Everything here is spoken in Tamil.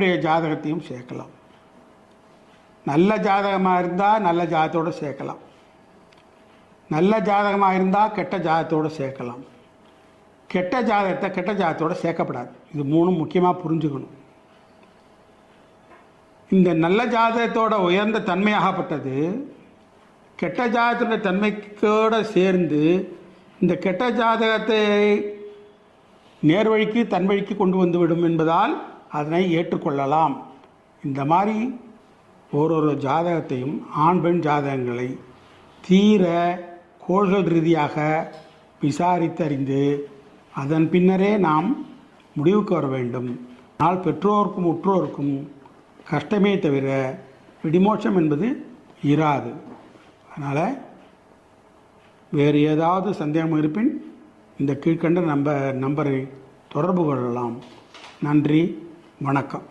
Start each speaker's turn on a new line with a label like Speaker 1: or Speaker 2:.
Speaker 1: அப்படியே ஜாதகத்தையும் சேர்க்கலாம். நல்ல ஜாதகமாக இருந்தால் நல்ல ஜாதகத்தோடு சேர்க்கலாம், நல்ல ஜாதகமாக இருந்தால் கெட்ட ஜாதகத்தோடு சேர்க்கலாம், கெட்ட ஜாதகத்தை கெட்ட ஜாதகத்தோடு சேர்க்கப்படாது. இது மூணும் முக்கியமாக புரிஞ்சுக்கணும். இந்த நல்ல ஜாதகத்தோட உயர்ந்த தன்மையாகப்பட்டது கெட்ட ஜாதகத்தோட தன்மைக்கோடு சேர்ந்து இந்த கெட்ட ஜாதகத்தை நேர்வழிக்கு தன்வழிக்கு கொண்டு வந்துவிடும் என்பதால் அதனை ஏற்றுக்கொள்ளலாம். இந்த மாதிரி ஒரு ஜாதகத்தையும் ஆண் பெண் ஜாதகங்களை தீர கோள்கள் ரீதியாக விசாரித்தறிந்து அதன் பின்னரே நாம் முடிவுக்கு வர வேண்டும். ஆனால் பெற்றோருக்கும் உற்றோருக்கும் கஷ்டமே தவிர விடிமோட்சம் என்பது இராது. அதனால் வேறு ஏதாவது சந்தேகம் இருப்பின் இந்த கீழ்கண்ட நம்பரை தொடர்பு கொள்ளலாம். நன்றி, வணக்கம்.